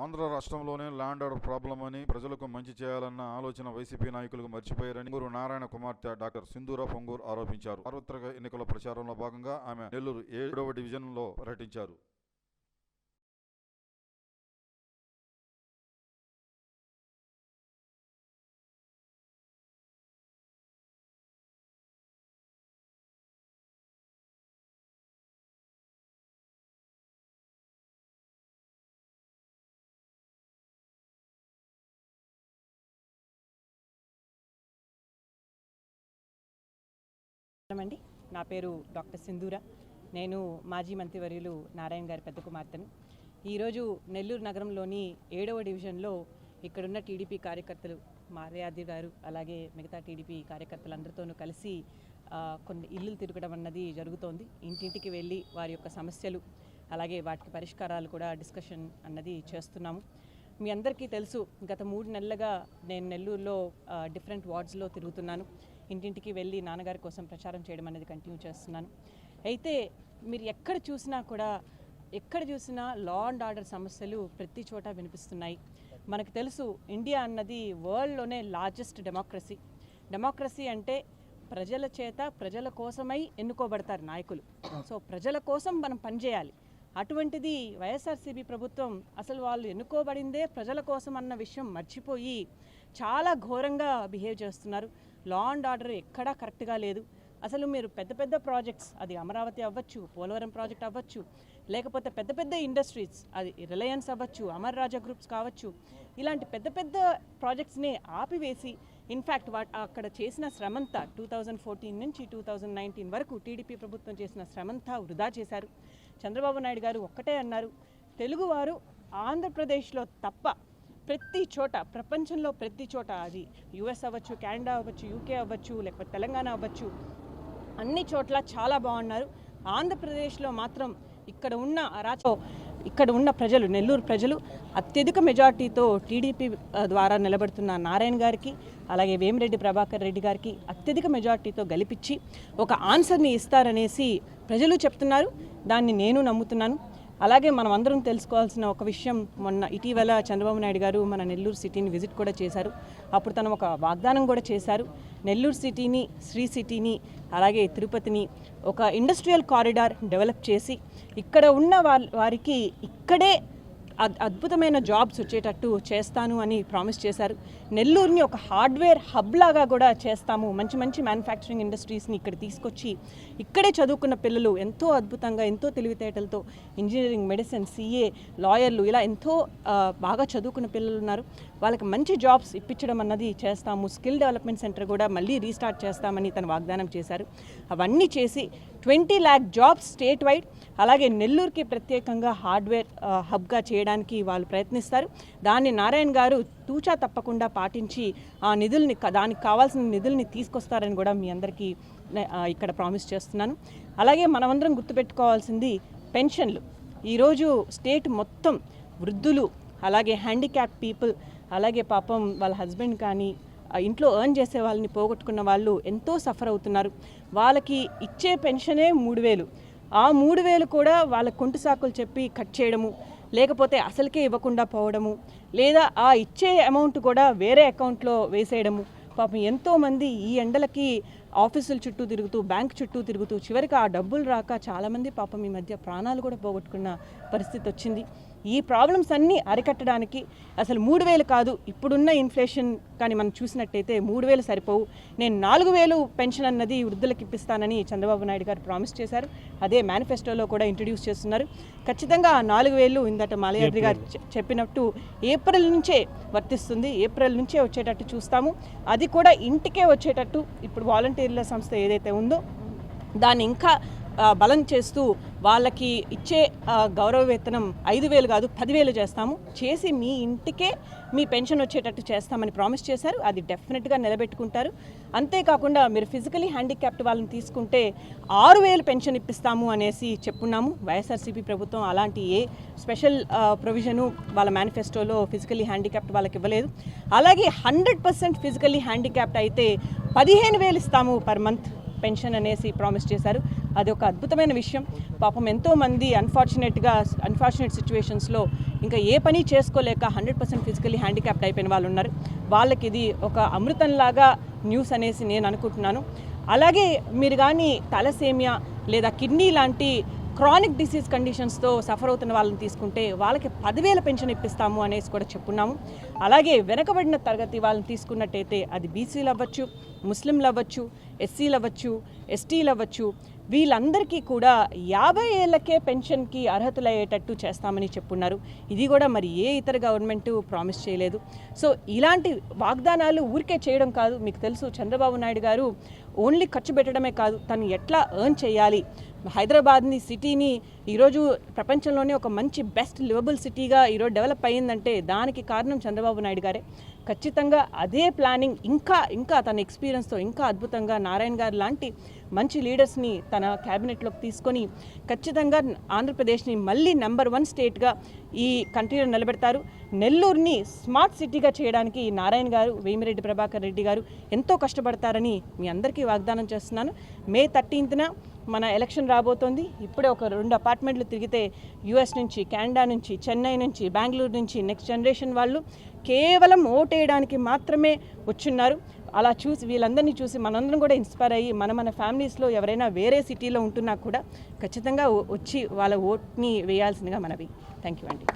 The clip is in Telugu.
ఆంధ్ర రాష్ట్రంలోనే ల్యాండ్ ఆర్డర్ ప్రాబ్లం అని, ప్రజలకు మంచి చేయాలన్న ఆలోచన వైసీపీ నాయకులకు మర్చిపోయారని పొంగూరు నారాయణ కుమార్తె డాక్టర్ సింధూర పొంగూరు ఆరోపించారు. సార్వత్రిక ఎన్నికల ప్రచారంలో భాగంగా ఆమె నెల్లూరు 7వ డివిజన్లో పర్యటించారు. అండి, నా పేరు డాక్టర్ సింధూర. నేను మాజీ మంత్రివర్యులు నారాయణ గారి పెద్ద కుమార్తెను. ఈరోజు నెల్లూరు నగరంలోని 7వ డివిజన్లో ఇక్కడున్న టీడీపీ కార్యకర్తలు మారయాది గారు అలాగే మిగతా టీడీపీ కార్యకర్తలందరితోనూ కలిసి కొన్ని ఇల్లులు తిరగడం అన్నది జరుగుతోంది. ఇంటింటికి వెళ్ళి వారి యొక్క సమస్యలు అలాగే వాటికి పరిష్కారాలు కూడా డిస్కషన్ అన్నది చేస్తున్నాము. మీ అందరికీ తెలుసు, గత 3 నెలలుగా నేను నెల్లూరులో డిఫరెంట్ వార్డ్స్లో తిరుగుతున్నాను. ఇంటింటికి వెళ్ళి నాన్నగారి కోసం ప్రచారం చేయడం అనేది కంటిన్యూ చేస్తున్నాను. అయితే మీరు ఎక్కడ చూసినా లా అండ్ ఆర్డర్ సమస్యలు ప్రతి చోట వినిపిస్తున్నాయి. మనకు తెలుసు, ఇండియా అన్నది వరల్డ్లోనే లార్జెస్ట్ డెమోక్రసీ అంటే ప్రజల చేత ప్రజల కోసమై ఎన్నుకోబడతారు నాయకులు. సో ప్రజల కోసం మనం పనిచేయాలి. అటువంటిది వైఎస్ఆర్సీపీ ప్రభుత్వం అసలు వాళ్ళు ఎన్నుకోబడిందే ప్రజల కోసం అన్న విషయం మర్చిపోయి చాలా ఘోరంగా బిహేవ్ చేస్తున్నారు. లా అండ్ ఆర్డర్ ఎక్కడా కరెక్ట్గా లేదు. అసలు మీరు పెద్ద ప్రాజెక్ట్స్, అది అమరావతి అవ్వచ్చు, పోలవరం ప్రాజెక్ట్ అవ్వచ్చు, లేకపోతే పెద్ద ఇండస్ట్రీస్, అది రిలయన్స్ అవ్వచ్చు, అమర్ రాజా గ్రూప్స్ కావచ్చు, ఇలాంటి పెద్ద ప్రాజెక్ట్స్ని ఆపివేసి ఇన్ఫ్యాక్ట్ అక్కడ చేసిన శ్రమంతా 2014 నుంచి 2019 వరకు టీడీపీ ప్రభుత్వం చేసిన శ్రమంతా వృధా చేశారు. చంద్రబాబు నాయుడు గారు ఒక్కటే అన్నారు, తెలుగువారు ఆంధ్రప్రదేశ్లో తప్ప ప్రతి చోట, ప్రపంచంలో ప్రతి చోట, అది యుఎస్ అవ్వచ్చు, కెనడా అవ్వచ్చు, యూకే అవ్వచ్చు, లేకపోతే తెలంగాణ అవ్వచ్చు, అన్ని చోట్ల చాలా బాగున్నారు. ఆంధ్రప్రదేశ్లో మాత్రం ఇక్కడ ఉన్న ప్రజలు, నెల్లూరు ప్రజలు అత్యధిక మెజార్టీతో టీడీపీ ద్వారా నిలబడుతున్న నారాయణ గారికి అలాగే వేమిరెడ్డి ప్రభాకర్ రెడ్డి గారికి అత్యధిక మెజార్టీతో గెలిపించి ఒక ఆన్సర్ని ఇస్తారనేసి ప్రజలు చెప్తున్నారు. దాన్ని నేను నమ్ముతున్నాను. అలాగే మనం అందరం తెలుసుకోవాల్సిన ఒక విషయం, ఇటీవల చంద్రబాబు నాయుడు గారు మన నెల్లూరు సిటీని విజిట్ కూడా చేశారు. అప్పుడు తను ఒక వాగ్దానం కూడా చేశారు. నెల్లూరు సిటీని, శ్రీ సిటీని అలాగే తిరుపతిని ఒక ఇండస్ట్రియల్ కారిడార్ డెవలప్ చేసి ఇక్కడ ఉన్న వారికి ఇక్కడే అద్భుతమైన జాబ్స్ వచ్చేటట్టు చేస్తాను అని ప్రామిస్ చేశారు. నెల్లూరుని ఒక హార్డ్వేర్ హబ్ లాగా కూడా చేస్తాము, మంచి మ్యానుఫ్యాక్చరింగ్ ఇండస్ట్రీస్ని ఇక్కడ తీసుకొచ్చి ఇక్కడే చదువుకున్న పిల్లలు ఎంతో అద్భుతంగా, ఎంతో తెలివితేటలతో ఇంజనీరింగ్, మెడిసిన్, సిఏ, లాయర్లు, ఇలా ఎంతో బాగా చదువుకున్న పిల్లలు ఉన్నారు. వాళ్ళకి మంచి జాబ్స్ ఇప్పించడం అన్నది చేస్తాము. స్కిల్ డెవలప్మెంట్ సెంటర్ కూడా మళ్ళీ రీస్టార్ట్ చేస్తామని తను వాగ్దానం చేశారు. అవన్నీ చేసి 20 lakh జాబ్స్ స్టేట్ వైడ్, అలాగే నెల్లూరుకి ప్రత్యేకంగా హార్డ్వేర్ హబ్గా చేయడానికి వాళ్ళు ప్రయత్నిస్తారు. దాన్ని నారాయణ గారు తూచా తప్పకుండా పాటించి ఆ నిధుల్ని, దానికి కావాల్సిన నిధుల్ని తీసుకొస్తారని కూడా మీ అందరికీ ఇక్కడ ప్రామిస్ చేస్తున్నాను. అలాగే మనమందరం గుర్తుపెట్టుకోవాల్సింది పెన్షన్లు. ఈరోజు స్టేట్ మొత్తం వృద్ధులు, అలాగే హ్యాండిక్యాప్ పీపుల్, అలాగే పాపం వాళ్ళ హస్బెండ్ కానీ ఇంట్లో ఎర్న్ చేసే వాళ్ళని పోగొట్టుకున్న వాళ్ళు ఎంతో సఫర్ అవుతున్నారు. వాళ్ళకి ఇచ్చే పెన్షనే 3,000. ఆ 3,000 కూడా వాళ్ళ కొంటు సాకులు చెప్పి కట్ చేయడము, లేకపోతే అసలుకే ఇవ్వకుండా పోవడము, లేదా ఆ ఇచ్చే అమౌంట్ కూడా వేరే అకౌంట్లో వేసేయడము. పాపం ఎంతోమంది ఈ ఎండలకి ఆఫీసుల చుట్టూ తిరుగుతూ, బ్యాంక్ చుట్టూ తిరుగుతూ చివరికి ఆ డబ్బులు రాక చాలామంది పాపం ఈ మధ్య ప్రాణాలు కూడా పోగొట్టుకున్న పరిస్థితి వచ్చింది. ఈ ప్రాబ్లమ్స్ అన్నీ అరికట్టడానికి అసలు 3,000 కాదు, ఇప్పుడున్న ఇన్ఫ్లేషన్ కానీ మనం చూసినట్టయితే 3,000 సరిపోవు. నేను 4,000 పెన్షన్ అన్నది వృద్ధులకు ఇప్పిస్తానని చంద్రబాబు నాయుడు గారు ప్రామిస్ చేశారు. అదే మేనిఫెస్టోలో కూడా ఇంట్రడ్యూస్ చేస్తున్నారు. ఖచ్చితంగా 4,000 ఇందట మాలయాద్రి గారు చెప్పినట్టు ఏప్రిల్ నుంచే వర్తిస్తుంది. ఏప్రిల్ నుంచే వచ్చేటట్టు చూస్తాము. అది కూడా ఇంటికే వచ్చేటట్టు ఇప్పుడు వాలంటీర్ల సంస్థ ఏదైతే ఉందో దాన్ని ఇంకా బలం చేస్తూ వాళ్ళకి ఇచ్చే గౌరవ వేతనం 5,000 కాదు 10,000 చేస్తాము. చేసి మీ ఇంటికే మీ పెన్షన్ వచ్చేటట్టు చేస్తామని ప్రామిస్ చేశారు. అది డెఫినెట్గా నిలబెట్టుకుంటారు. అంతేకాకుండా మీరు ఫిజికలీ హ్యాండిక్యాప్డ్ వాళ్ళని తీసుకుంటే 6,000 పెన్షన్ ఇప్పిస్తాము అనేసి చెప్పున్నాము. వైఎస్ఆర్సీపీ ప్రభుత్వం అలాంటి ఏ స్పెషల్ ప్రొవిజను వాళ్ళ మేనిఫెస్టోలో ఫిజికలీ హ్యాండిక్యాప్డ్ వాళ్ళకి ఇవ్వలేదు. అలాగే 100% ఫిజికలీ హ్యాండిక్యాప్డ్ అయితే 15,000 ఇస్తాము పర్ మంత్ పెన్షన్ అనేసి ప్రామిస్ చేశారు. అది ఒక అద్భుతమైన విషయం. పాపం ఎంతోమంది అన్ఫార్చునేట్ సిచ్యువేషన్స్లో ఇంకా ఏ పని చేసుకోలేక 100% ఫిజికలీ హ్యాండిక్యాప్డ్ అయిపోయిన వాళ్ళు ఉన్నారు. వాళ్ళకి ఇది ఒక అమృతంలాగా న్యూస్ అనేసి నేను అనుకుంటున్నాను. అలాగే మీరు కానీ తలసేమియా లేదా కిడ్నీ లాంటి క్రానిక్ డిసీజ్ కండిషన్స్తో సఫర్ అవుతున్న వాళ్ళని తీసుకుంటే వాళ్ళకి 10,000 పెన్షన్ ఇప్పిస్తాము అనేసి కూడా చెప్పున్నాము. అలాగే వెనకబడిన తరగతి వాళ్ళని తీసుకున్నట్టయితే అది బీసీలు అవ్వచ్చు, ముస్లింలు అవ్వచ్చు, ఎస్సీలు అవ్వచ్చు, ఎస్టీలు అవ్వచ్చు, వీళ్ళందరికీ కూడా 50 ఏళ్లకే పెన్షన్కి అర్హతలయ్యేటట్టు చేస్తామని చెప్పున్నారు. ఇది కూడా మరి ఏ ఇతర గవర్నమెంట్ ప్రామిస్ చేయలేదు. సో ఇలాంటి వాగ్దానాలు ఊరికే చేయడం కాదు. మీకు తెలుసు చంద్రబాబు నాయుడు గారు ఓన్లీ ఖర్చు పెట్టడమే కాదు, తను ఎట్లా ఎర్న్ చేయాలి, హైదరాబాద్ని సిటీని ఈరోజు ప్రపంచంలోనే ఒక మంచి బెస్ట్ లివబుల్ సిటీగా ఈరోజు డెవలప్ అయ్యిందంటే దానికి కారణం చంద్రబాబు నాయుడు గారే. ఖచ్చితంగా అదే ప్లానింగ్ ఇంకా తన ఎక్స్పీరియన్స్తో ఇంకా అద్భుతంగా నారాయణ గారు లాంటి మంచి లీడర్స్ని తన క్యాబినెట్లోకి తీసుకొని ఖచ్చితంగా ఆంధ్రప్రదేశ్ని మళ్ళీ నెంబర్ 1 స్టేట్గా ఈ కంట్రీలో నిలబెడతారు. నెల్లూరుని స్మార్ట్ సిటీగా చేయడానికి నారాయణ గారు, వేమిరెడ్డి ప్రభాకర్ రెడ్డి గారు ఎంతో కష్టపడతారని మీ అందరికీ వాగ్దానం చేస్తున్నాను. మే 13న మన ఎలక్షన్ రాబోతోంది. ఇప్పుడే ఒక 2 అపార్ట్మెంట్లు తిరిగితే యుఎస్ నుంచి, కెనడా నుంచి, చెన్నై నుంచి, బెంగళూరు నుంచి నెక్స్ట్ జనరేషన్ వాళ్ళు కేవలం ఓటేయడానికి మాత్రమే వచ్చున్నారు. అలా చూసి వీళ్ళందరినీ చూసి మనందరం కూడా ఇన్స్పైర్ అయ్యి మన ఫ్యామిలీస్లో ఎవరైనా వేరే సిటీలో ఉంటున్నా కూడా ఖచ్చితంగా వచ్చి వాళ్ళ ఓట్ని వేయాల్సిందిగా మనవి. థ్యాంక్ యూ అండి.